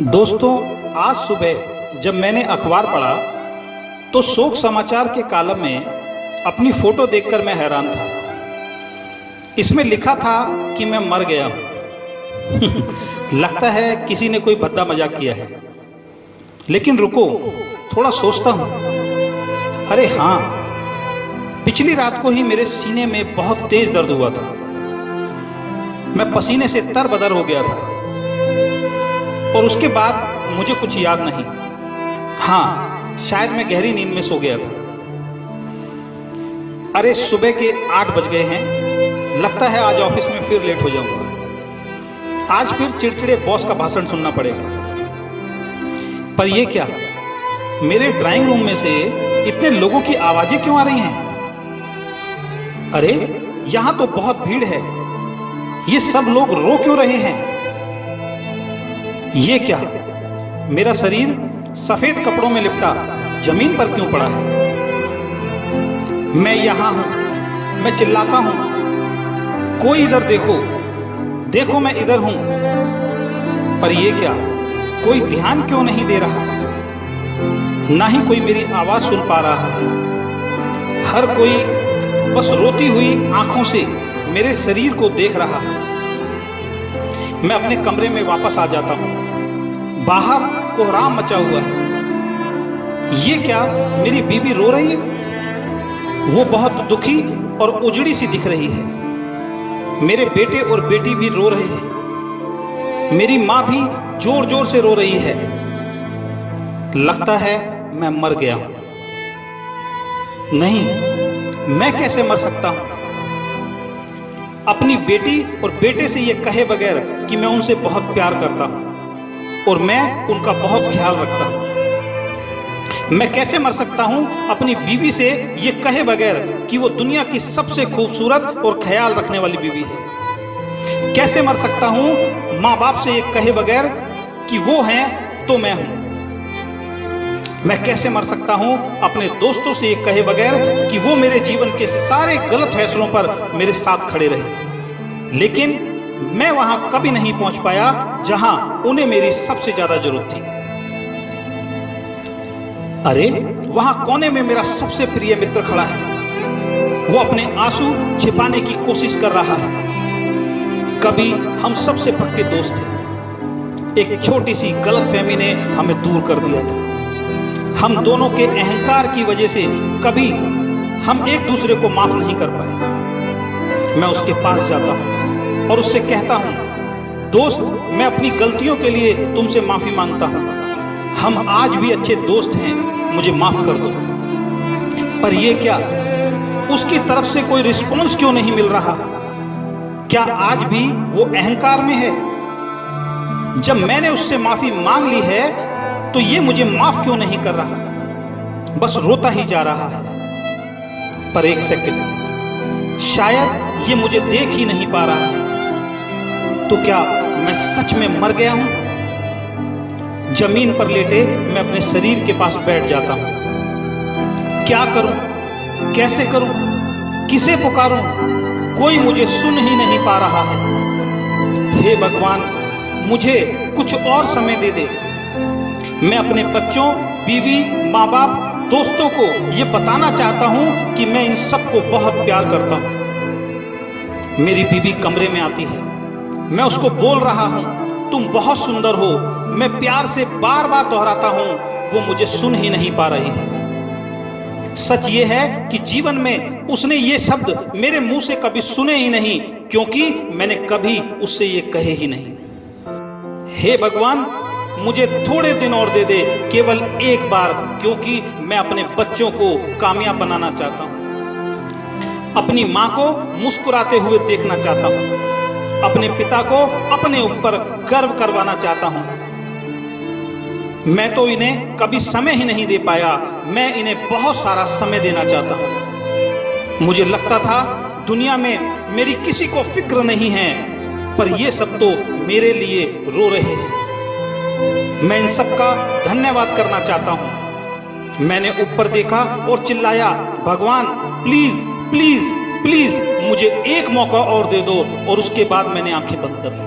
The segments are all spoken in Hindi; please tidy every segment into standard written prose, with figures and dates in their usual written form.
दोस्तों, आज सुबह जब मैंने अखबार पढ़ा तो शोक समाचार के कॉलम में अपनी फोटो देखकर मैं हैरान था। इसमें लिखा था कि मैं मर गया हूं। लगता है किसी ने कोई भद्दा मजाक किया है। लेकिन रुको, थोड़ा सोचता हूं। अरे हाँ, पिछली रात को ही मेरे सीने में बहुत तेज दर्द हुआ था। मैं पसीने से तरबतर हो गया था और उसके बाद मुझे कुछ याद नहीं। हाँ, शायद मैं गहरी नींद में सो गया था। अरे सुबह के 8 बज गए हैं। लगता है आज ऑफिस में फिर लेट हो जाऊंगा। आज फिर चिड़चिड़े बॉस का भाषण सुनना पड़ेगा। पर यह क्या, मेरे ड्राइंग रूम में से इतने लोगों की आवाजें क्यों आ रही हैं? अरे यहां तो बहुत भीड़ है। ये सब लोग रो क्यों रहे हैं? ये क्या, मेरा शरीर सफेद कपड़ों में लिपटा जमीन पर क्यों पड़ा है? मैं यहां हूं, मैं चिल्लाता हूं, कोई इधर देखो, देखो मैं इधर हूं। पर यह क्या, कोई ध्यान क्यों नहीं दे रहा? ना ही कोई मेरी आवाज सुन पा रहा है। हर कोई बस रोती हुई आंखों से मेरे शरीर को देख रहा है। मैं अपने कमरे में वापस आ जाता हूं। बाहर कोहराम मचा हुआ है। ये क्या, मेरी बीवी रो रही है? वो बहुत दुखी और उजड़ी सी दिख रही है। मेरे बेटे और बेटी भी रो रहे हैं। मेरी मां भी जोर जोर से रो रही है। लगता है मैं मर गया हूं। नहीं, मैं कैसे मर सकता हूं? अपनी बेटी और बेटे से ये कहे बगैर कि मैं उनसे बहुत प्यार करता हूं और मैं उनका बहुत ख्याल रखता हूं। मैं कैसे मर सकता हूं अपनी बीवी से ये कहे बगैर कि वो दुनिया की सबसे खूबसूरत और ख्याल रखने वाली बीवी है? कैसे मर सकता हूं माँ बाप से ये कहे बगैर कि वो हैं तो मैं हूं? मैं कैसे मर सकता हूं अपने दोस्तों से ये कहे बगैर कि वो मेरे जीवन के सारे गलत फैसलों पर मेरे साथ खड़े रहे? लेकिन मैं वहां कभी नहीं पहुंच पाया जहां उन्हें मेरी सबसे ज्यादा जरूरत थी। अरे वहां कोने में मेरा सबसे प्रिय मित्र खड़ा है। वो अपने आंसू छिपाने की कोशिश कर रहा है। कभी हम सबसे पक्के दोस्त थे। एक छोटी सी गलतफहमी ने हमें दूर कर दिया था। हम दोनों के अहंकार की वजह से कभी हम एक दूसरे को माफ नहीं कर पाए। मैं उसके पास जाता हूं और उससे कहता हूं, दोस्त, मैं अपनी गलतियों के लिए तुमसे माफी मांगता हूं। हम आज भी अच्छे दोस्त हैं, मुझे माफ कर दो। पर यह क्या, उसकी तरफ से कोई रिस्पॉन्स क्यों नहीं मिल रहा? क्या आज भी वो अहंकार में है? जब मैंने उससे माफी मांग ली है तो ये मुझे माफ क्यों नहीं कर रहा? बस रोता ही जा रहा है। पर एक सेकंड, शायद ये मुझे देख ही नहीं पा रहा है। तो क्या मैं सच में मर गया हूं? जमीन पर लेटे मैं अपने शरीर के पास बैठ जाता हूं। क्या करूं, कैसे करूं, किसे पुकारूं? कोई मुझे सुन ही नहीं पा रहा है। हे भगवान, मुझे कुछ और समय दे दे। मैं अपने बच्चों, बीवी, माँ बाप, दोस्तों को ये बताना चाहता हूं कि मैं इन सबको बहुत प्यार करता हूं। मेरी बीवी कमरे में आती है। मैं उसको बोल रहा हूं, तुम बहुत सुंदर हो। मैं प्यार से बार बार दोहराता हूं, वो मुझे सुन ही नहीं पा रही है। सच ये है कि जीवन में उसने ये शब्द मेरे मुंह से कभी सुने ही नहीं, क्योंकि मैंने कभी उससे ये कहे ही नहीं। हे भगवान, मुझे थोड़े दिन और दे दे, केवल एक बार, क्योंकि मैं अपने बच्चों को कामयाब बनाना चाहता हूं। अपनी मां को मुस्कुराते हुए देखना चाहता हूं। अपने पिता को अपने ऊपर गर्व करवाना चाहता हूं। मैं तो इन्हें कभी समय ही नहीं दे पाया। मैं इन्हें बहुत सारा समय देना चाहता हूं। मुझे लगता था दुनिया में मेरी किसी को फिक्र नहीं है, पर ये सब तो मेरे लिए रो रहे हैं। मैं इन सब का धन्यवाद करना चाहता हूं। मैंने ऊपर देखा और चिल्लाया, भगवान प्लीज प्लीज प्लीज मुझे एक मौका और दे दो। और उसके बाद मैंने आंखें बंद कर ली।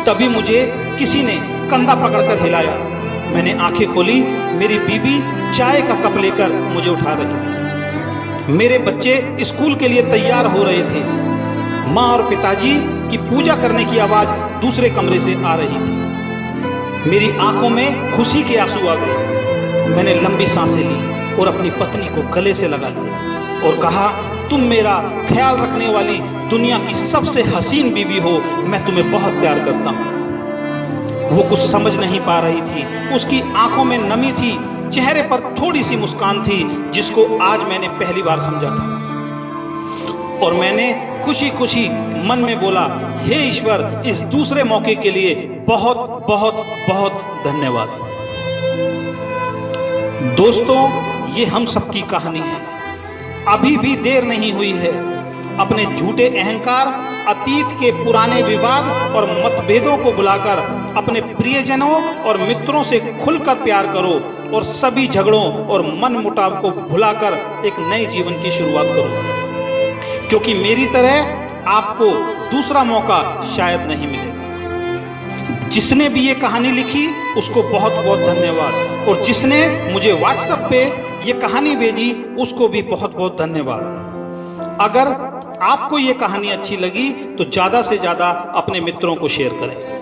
तभी मुझे किसी ने कंधा पकड़कर हिलाया। मैंने आंखें खोली, मेरी बीबी चाय का कप लेकर मुझे उठा रही थी। मेरे बच्चे स्कूल के लिए तैयार हो रहे थे। माँ और पिताजी की पूजा करने की आवाज दूसरे कमरे से आ रही थी। मेरी आंखों में खुशी के आंसू आ गए। मैंने लंबी सांसें ली और अपनी पत्नी को गले से लगा लिया और कहा, तुम मेरा ख्याल रखने वाली दुनिया की सबसे हसीन बीवी हो, मैं तुम्हें बहुत प्यार करता हूं। वो कुछ समझ नहीं पा रही थी। उसकी आंखों में नमी थी, चेहरे पर थोड़ी सी मुस्कान थी, जिसको आज मैंने पहली बार समझा था। और मैंने खुशी खुशी मन में बोला, हे ईश्वर, इस दूसरे मौके के लिए बहुत बहुत बहुत धन्यवाद। दोस्तों, ये हम सबकी कहानी है। अभी भी देर नहीं हुई है। अपने झूठे अहंकार, अतीत के पुराने विवाद और मतभेदों को भुलाकर अपने प्रियजनों और मित्रों से खुलकर प्यार करो और सभी झगड़ों और मनमुटाव को भुलाकर एक नए जीवन की शुरुआत करो, क्योंकि मेरी तरह आपको दूसरा मौका शायद नहीं मिलेगा। जिसने भी ये कहानी लिखी उसको बहुत बहुत धन्यवाद, और जिसने मुझे व्हाट्सएप पे ये कहानी भेजी उसको भी बहुत बहुत धन्यवाद। अगर आपको ये कहानी अच्छी लगी तो ज्यादा से ज्यादा अपने मित्रों को शेयर करें।